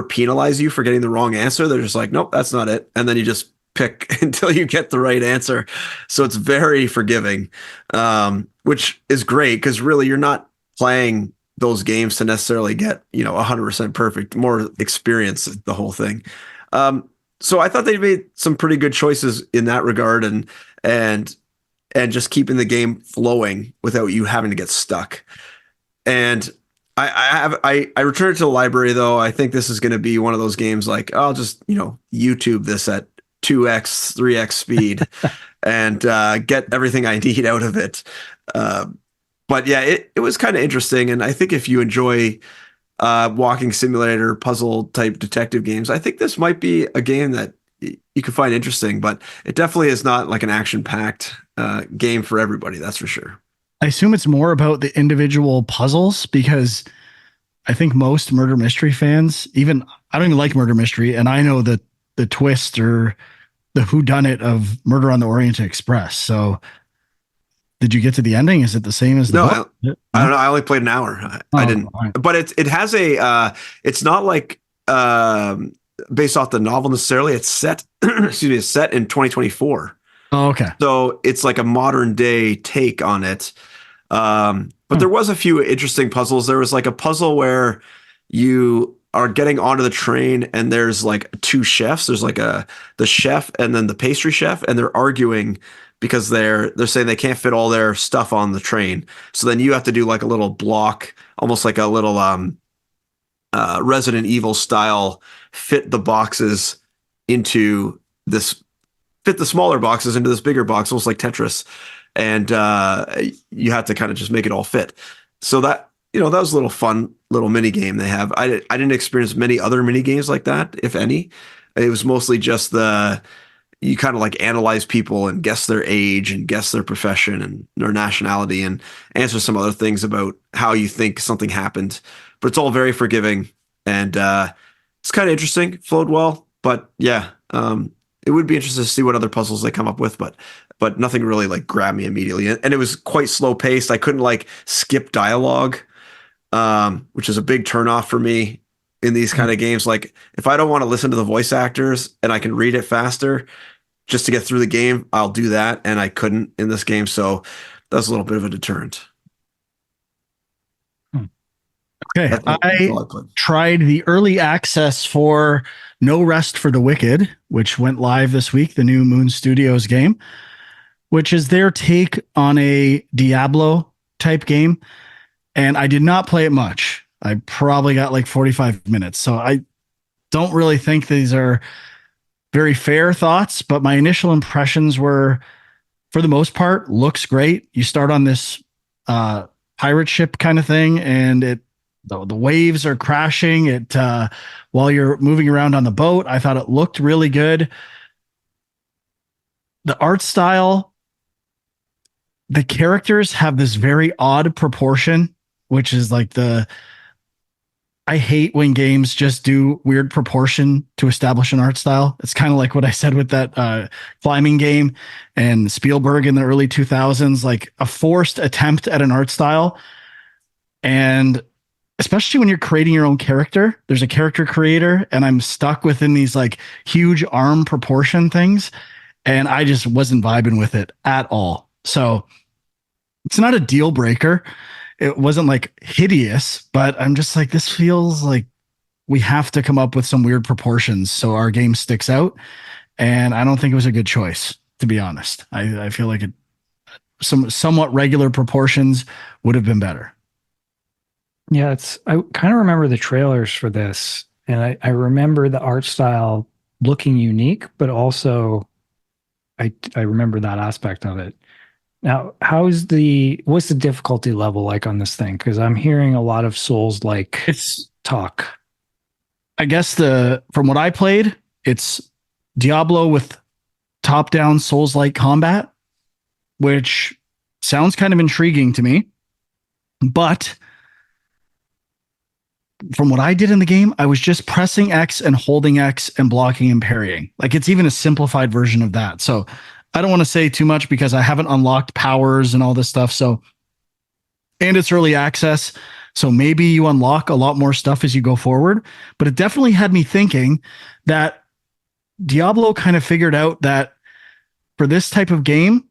penalize you for getting the wrong answer. They're just like, nope, that's not it. And then you just pick until you get the right answer. So it's very forgiving, which is great because really you're not playing those games to necessarily get 100% perfect, more experience the whole thing. So I thought they made some pretty good choices in that regard, and just keeping the game flowing without you having to get stuck. And I returned to the library though. I think this is going to be one of those games like I'll just YouTube this at 2x 3x speed and get everything I need out of it. But yeah, it was kind of interesting. And I think if you enjoy walking simulator, puzzle type detective games, I think this might be a game that you can find interesting, but it definitely is not like an action-packed game for everybody. That's for sure. I assume it's more about the individual puzzles, because I think most murder mystery fans, I don't even like murder mystery, and I know that the twist or the whodunit of Murder on the Orient Express. So did you get to the ending? Is it the same as the book? I don't know. I only played an hour. I didn't. Right. But it has a it's not like um, based off the novel necessarily. It's set, excuse me, it's set in 2024. Oh, okay. So it's like a modern day take on it. But there was a few interesting puzzles. There was like a puzzle where you are getting onto the train and there's like two chefs. There's like the chef and then the pastry chef, and they're arguing because they're saying they can't fit all their stuff on the train. So then you have to do like a little block, almost like a little Resident Evil style, fit the boxes into this, fit the smaller boxes into this bigger box, almost like Tetris. And you have to kind of just make it all fit. So that, that was a little fun little mini game they have. I didn't experience many other mini games like that, if any. It was mostly just you kind of like analyze people and guess their age and guess their profession and their nationality and answer some other things about how you think something happened. But it's all very forgiving, and it's kind of interesting. Flowed well, but yeah, it would be interesting to see what other puzzles they come up with, but nothing really like grabbed me immediately. And it was quite slow paced. I couldn't like skip dialogue, which is a big turnoff for me in these kind of games. Like if I don't want to listen to the voice actors and I can read it faster just to get through the game, I'll do that. And I couldn't in this game. So that's a little bit of a deterrent. Okay. I tried the early access for No Rest for the Wicked, which went live this week, the new Moon Studios game, which is their take on a Diablo type game. And I did not play it much. I probably got like 45 minutes. So I don't really think these are very fair thoughts, but my initial impressions were, for the most part, looks great. You start on this pirate ship kind of thing, and the waves are crashing it while you're moving around on the boat. I thought it looked really good. The art style, the characters have this very odd proportion, which is like I hate when games just do weird proportion to establish an art style. It's kind of like what I said with that climbing game and Spielberg in the early 2000s, like a forced attempt at an art style. And especially when you're creating your own character, there's a character creator, and I'm stuck within these like huge arm proportion things. And I just wasn't vibing with it at all. So it's not a deal breaker. It wasn't like hideous, but I'm just like, this feels like we have to come up with some weird proportions so our game sticks out. And I don't think it was a good choice, to be honest. I feel like some somewhat regular proportions would have been better. Yeah, I kind of remember the trailers for this, and I remember the art style looking unique, but also I remember that aspect of it. Now, what's the difficulty level like on this thing? Because I'm hearing a lot of Souls-like talk. I guess from what I played, it's Diablo with top-down Souls-like combat, which sounds kind of intriguing to me. But from what I did in the game, I was just pressing X and holding X and blocking and parrying. Like it's even a simplified version of that. So I don't want to say too much because I haven't unlocked powers and all this stuff. So, and it's early access. So maybe you unlock a lot more stuff as you go forward, but it definitely had me thinking that Diablo kind of figured out that for this type of game,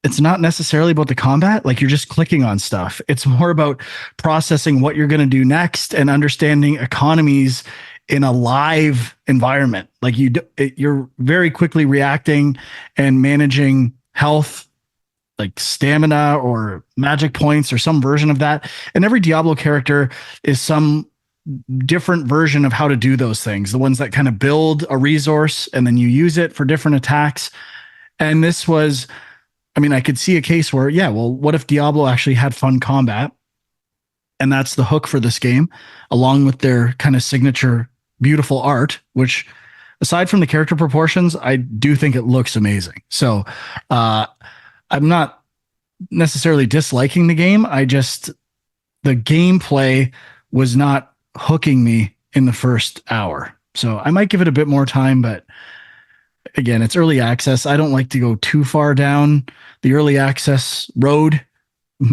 it's not necessarily about the combat. Like you're just clicking on stuff. It's more about processing what you're going to do next and understanding economies in a live environment. Like you're very quickly reacting and managing health, like stamina or magic points or some version of that. And every Diablo character is some different version of how to do those things. The ones that kind of build a resource and then you use it for different attacks. And this was, I could see a case where, yeah, well, what if Diablo actually had fun combat? And that's the hook for this game, along with their kind of signature beautiful art, which aside from the character proportions, I do think it looks amazing. So I'm not necessarily disliking the game. The gameplay was not hooking me in the first hour. So I might give it a bit more time, but again, it's early access. I don't like to go too far down the early access road.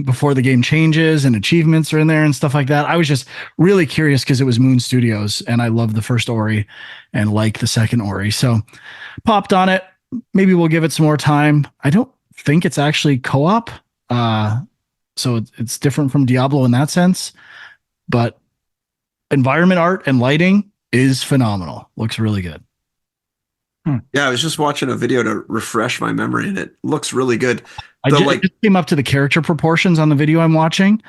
before the game changes and achievements are in there and stuff like that. I was just really curious because it was Moon Studios and I love the first Ori and like the second Ori. So popped on it. Maybe we'll give it some more time. I don't think it's actually co-op. So it's different from Diablo in that sense, but environment art and lighting is phenomenal. Looks really good. Yeah, I was just watching a video to refresh my memory, and it looks really good. I just came up to the character proportions on the video I'm watching.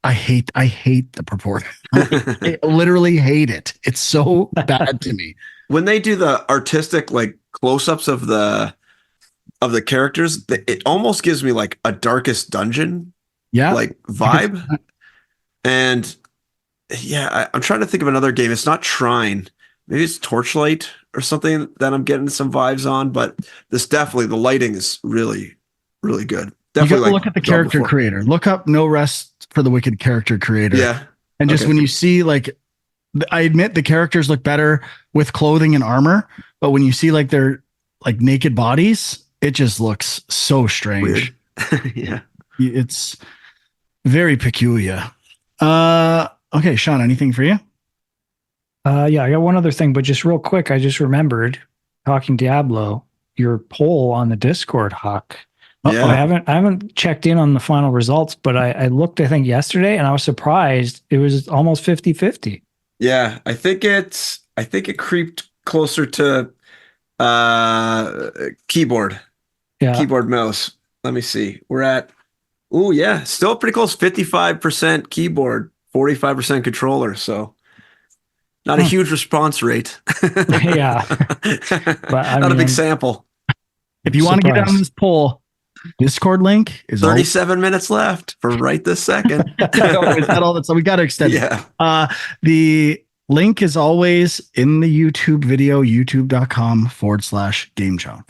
I hate the proportion. I literally hate it. It's so bad to me. When they do the artistic like close-ups of the characters, it almost gives me like a Darkest Dungeon like vibe. And yeah, I'm trying to think of another game. It's not Trine. Maybe it's Torchlight or something that I'm getting some vibes on, but this definitely, the lighting is really, really good. Definitely, you got to look at the character creator. Look up No Rest for the Wicked character creator. Yeah. And just when you see like, I admit the characters look better with clothing and armor, but when you see like their like naked bodies, it just looks so strange. Yeah. It's very peculiar. Okay, Sean, anything for you? Yeah, I got one other thing, but just real quick, I just remembered talking Diablo, your poll on the Discord, Huck. Yeah. I haven't checked in on the final results, but I looked, I think, yesterday, and I was surprised it was almost 50-50. Yeah, I think it creeped closer to keyboard. Yeah. Keyboard mouse. Let me see. We're at still pretty close. 55% keyboard, 45% controller. So not a huge response rate. Yeah. But not a big sample. If you want to get on this poll, Discord link is 37 minutes left for right this second. Is that all so we got to extend it. The link is always in the YouTube video, youtube.com/GameChunk.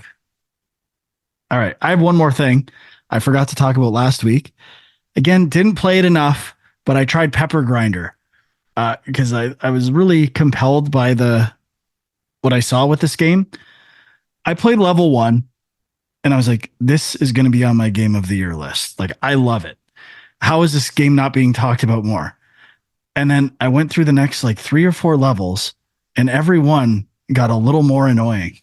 All right. I have one more thing I forgot to talk about last week. Again, didn't play it enough, but I tried Pepper Grinder because I was really compelled by what I saw with this game. I played level 1 and I was like, this is going to be on my game of the year list. Like, I love it. How is this game not being talked about more? And then I went through the next like 3 or 4 levels and every one got a little more annoying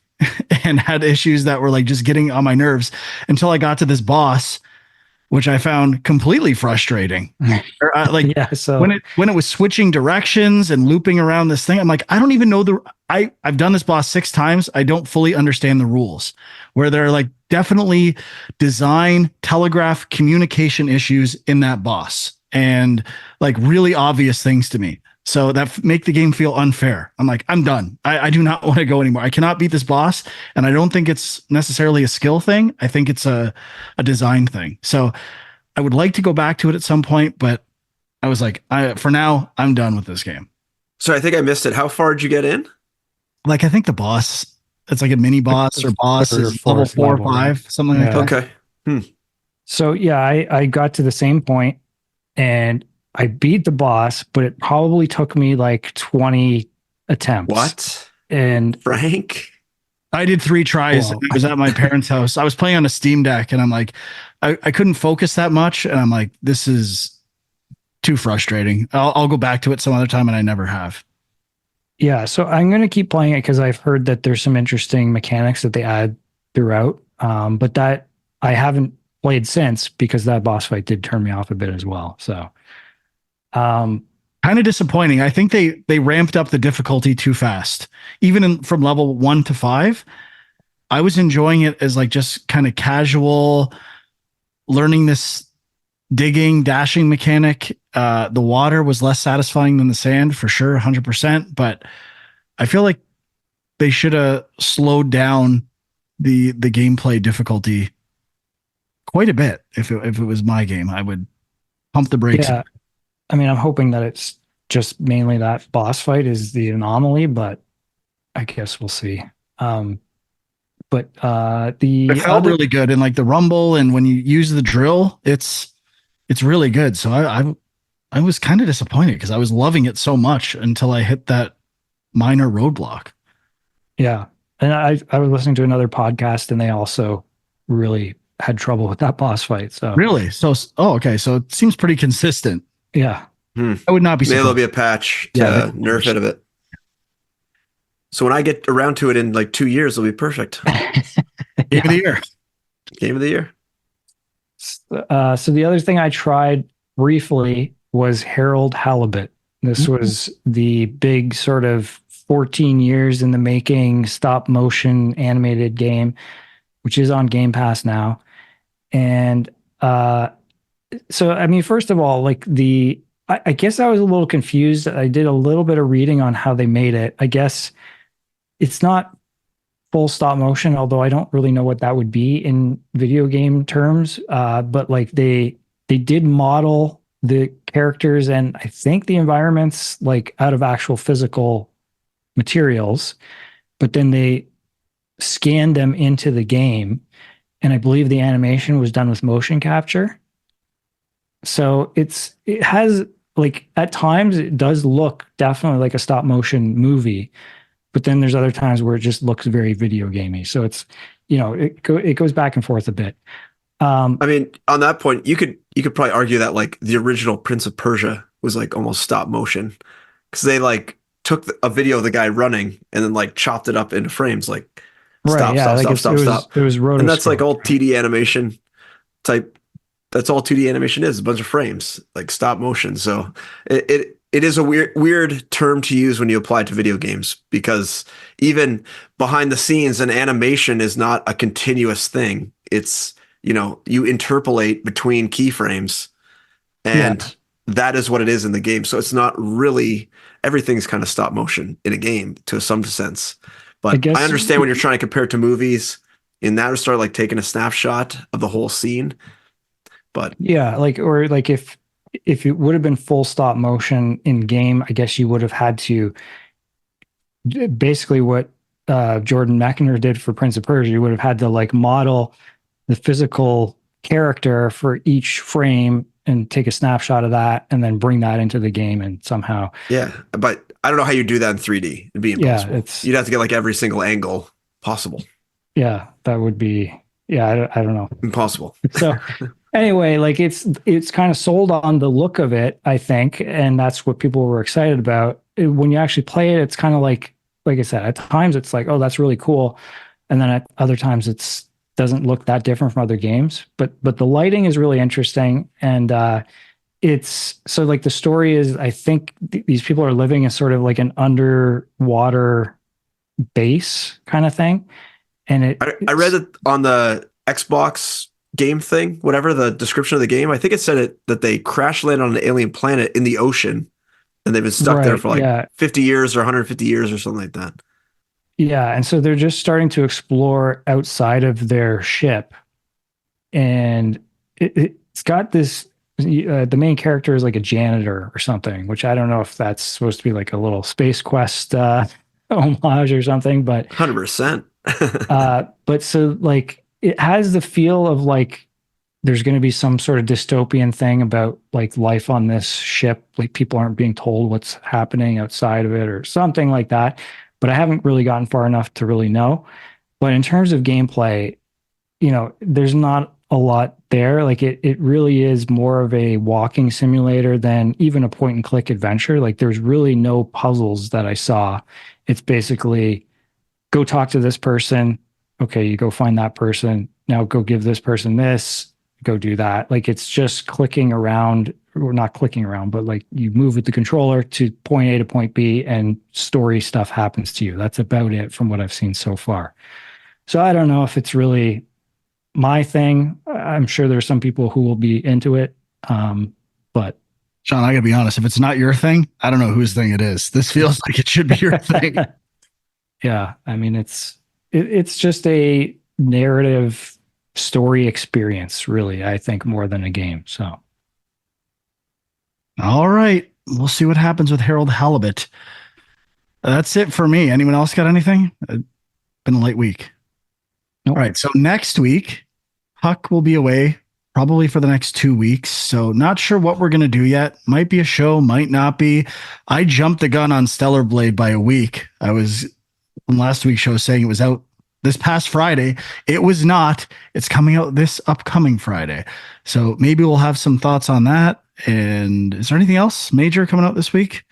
and had issues that were like just getting on my nerves until I got to this boss, which I found completely frustrating. When it was switching directions and looping around this thing, I'm like, I don't even know I've done this boss 6 times. I don't fully understand the rules, where there are like definitely design, telegraph, communication issues in that boss and like really obvious things to me. So that make the game feel unfair. I'm like, I'm done. I do not want to go anymore. I cannot beat this boss. And I don't think it's necessarily a skill thing. I think it's a design thing. So I would like to go back to it at some point, but I was like, for now, I'm done with this game. So I think I missed it. How far did you get in? Like, I think the boss, it's like a mini boss or boss is level 4 or 5, something like that. Okay. So yeah, I got to the same point and I beat the boss, but it probably took me like 20 attempts. What? And Frank? I did 3 tries. I was at my parents' house. I was playing on a Steam Deck and I'm like, I couldn't focus that much. And I'm like, this is too frustrating. I'll go back to it some other time. And I never have. Yeah. So I'm going to keep playing it because I've heard that there's some interesting mechanics that they add throughout. But that I haven't played since because that boss fight did turn me off a bit as well. So kind of disappointing. I think they ramped up the difficulty too fast. Even from level 1 to 5, I was enjoying it as like just kind of casual learning this digging, dashing mechanic. The water was less satisfying than the sand for sure, 100%. But I feel like they should have slowed down the gameplay difficulty quite a bit. If it was my game, I would pump the brakes. Yeah. I mean, I'm hoping that it's just mainly that boss fight is the anomaly, but I guess we'll see. It felt really good, and like the rumble, and when you use the drill, it's really good. So I was kind of disappointed because I was loving it so much until I hit that minor roadblock. Yeah, and I was listening to another podcast, and they also really had trouble with that boss fight. So Really? So, okay. So it seems pretty consistent. yeah. I would not be Maybe surprised. there'll be a patch to Yeah, nerf it a bit. So when I get around to it in like 2 years, it'll be perfect. Game of the year. Game of the year. So the other thing I tried briefly was Harold Halibut. This was the big sort of 14 years in the making stop motion animated game, which is on Game Pass now. And so, I mean, first of all, like I guess I was a little confused. I did a little bit of reading on how they made it. I guess it's not full stop motion, although I don't really know what that would be in video game terms. But like they did model the characters and I think the environments like out of actual physical materials, but then they scanned them into the game. And I believe the animation was done with motion capture. So it has like at times it does look definitely like a stop motion movie, but then there's other times where it just looks very video gamey. So it's, it goes back and forth a bit. I mean, on that point, you could probably argue that like the original Prince of Persia was like almost stop motion because they like took a video of the guy running and then like chopped it up into frames, like stop. It was rotoscope, and that's like all 2D animation type. That's all 2D animation is, a bunch of frames, like stop motion. So it is a weird term to use when you apply it to video games because even behind the scenes, an animation is not a continuous thing. It's, you interpolate between keyframes and that is what it is in the game. So it's not really, everything's kind of stop motion in a game to some sense. But I understand when you're trying to compare it to movies in that regard, like taking a snapshot of the whole scene. But yeah, or if it would have been full stop motion in game, I guess you would have had to basically what Jordan McInerney did for Prince of Persia. You would have had to like model the physical character for each frame and take a snapshot of that and then bring that into the game and somehow. Yeah, but I don't know how you do that in 3D. It'd be impossible. Yeah, you'd have to get like every single angle possible. Yeah, that would be. Yeah, I don't know. Impossible. So anyway, like it's kind of sold on the look of it, I think, and that's what people were excited about. When you actually play it, it's kind of like I said, at times it's like, oh, that's really cool, and then at other times it's doesn't look that different from other games. But the lighting is really interesting, and it's so like the story is, I think these people are living in sort of like an underwater base kind of thing. And I read it on the Xbox game thing, whatever the description of the game. I think it said that they crash land on an alien planet in the ocean and they've been stuck there for like 50 years or 150 years or something like that. Yeah. And so they're just starting to explore outside of their ship. And it's got this, the main character is like a janitor or something, which I don't know if that's supposed to be like a little Space Quest homage or something, but 100%. But so like it has the feel of like there's going to be some sort of dystopian thing about like life on this ship, like people aren't being told what's happening outside of it or something like that, but I haven't really gotten far enough to really know. But in terms of gameplay, there's not a lot there. Like it really is more of a walking simulator than even a point and click adventure. Like there's really no puzzles that I saw. It's basically go talk to this person. Okay, you go find that person. Now go give this person this, go do that. Like it's just clicking around, or not clicking around, but like you move with the controller to point A to point B and story stuff happens to you. That's about it from what I've seen so far. So I don't know if it's really my thing. I'm sure there's some people who will be into it. But Sean, I gotta be honest, if it's not your thing, I don't know whose thing it is. This feels like it should be your thing. Yeah, I mean, it's just a narrative story experience, really, I think, more than a game. So, all right, we'll see what happens with Harold Halibut. That's it for me. Anyone else got anything? Been a late week. Nope. All right, so next week, Huck will be away probably for the next 2 weeks. So not sure what we're going to do yet. Might be a show, might not be. I jumped the gun on Stellar Blade by a week. I was from last week's show saying it was out this past Friday. It was not. It's coming out this upcoming Friday. So maybe we'll have some thoughts on that. And is there anything else major coming out this week?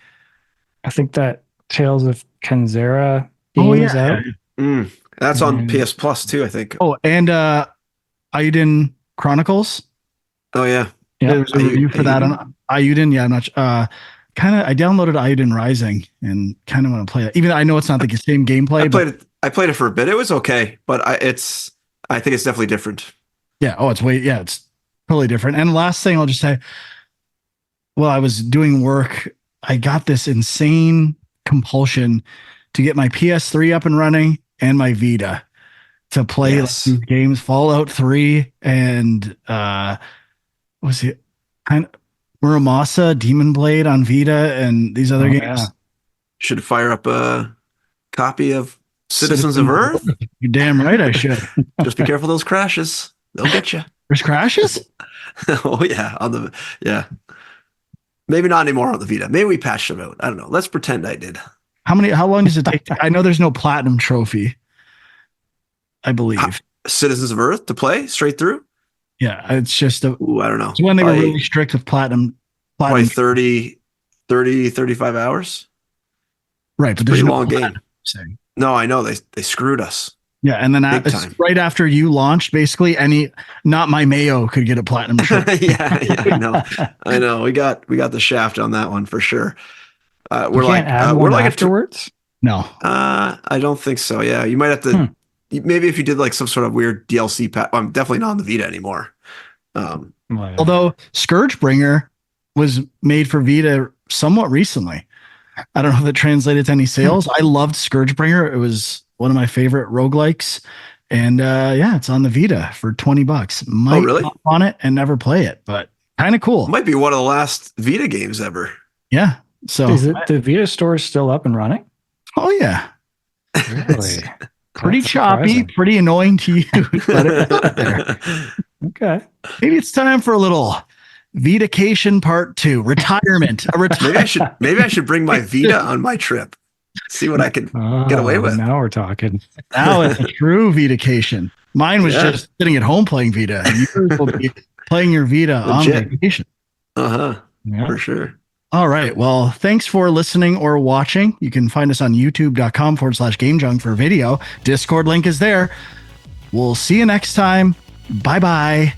I think that Tales of Kenzera game is out. That's on PS Plus too, I think. Oh, and Ayuden Chronicles. Oh yeah. There's a review for that on Ayuden. Yeah, I'm not I downloaded Ayuden Rising and kind of want to play that. Even though I know it's not the same gameplay. I played it for a bit. It was okay, but I think it's definitely different. Yeah. Oh, it's totally different. And last thing I'll just say, while I was doing work, I got this insane compulsion to get my PS3 up and running and my Vita to play these games, Fallout 3 and was it kind of Muramasa, Demon Blade on Vita, and these other games. Yeah. Should fire up a copy of Citizens of Earth. You're damn right I should. Just be careful of those crashes. They'll get you. There's crashes? Oh yeah, maybe not anymore on the Vita. Maybe we patched them out. I don't know. Let's pretend I did. How long does it take? I know there's no platinum trophy, I believe. Citizens of Earth to play straight through? Yeah, it's just I don't know. It's when they were really strict with platinum. Probably 30, 35 hours. Right, but there's there's a no long game. Saying. No, I know they screwed us. Yeah, and then right after you launched, basically not my Mayo could get a platinum trophy. yeah, I know. We got the shaft on that one for sure. We're like afterwards. No, I don't think so. Yeah, you might have to. Maybe if you did like some sort of weird DLC pack. I'm definitely not on the Vita anymore. Although Scourgebringer was made for Vita somewhat recently. I don't know if it translated to any sales. I loved Scourgebringer. It was one of my favorite roguelikes. And it's on the Vita for $20. Might really? hop on it and never play it, but kind of cool. It might be one of the last Vita games ever. Yeah. So is it the Vita store still up and running? Oh yeah. Really? Pretty choppy, pretty annoying to use, but it's out there. Okay. Maybe it's time for a little Vitacation Part 2, retirement. Maybe I should bring my Vita on my trip. See what I can get away with. Now we're talking. Now it's a true Vitacation. Mine was just sitting at home playing Vita. And yours will be playing your Vita on vacation. For sure. All right. Well, thanks for listening or watching. You can find us on youtube.com/GameJunk for video. Discord link is there. We'll see you next time. Bye-bye.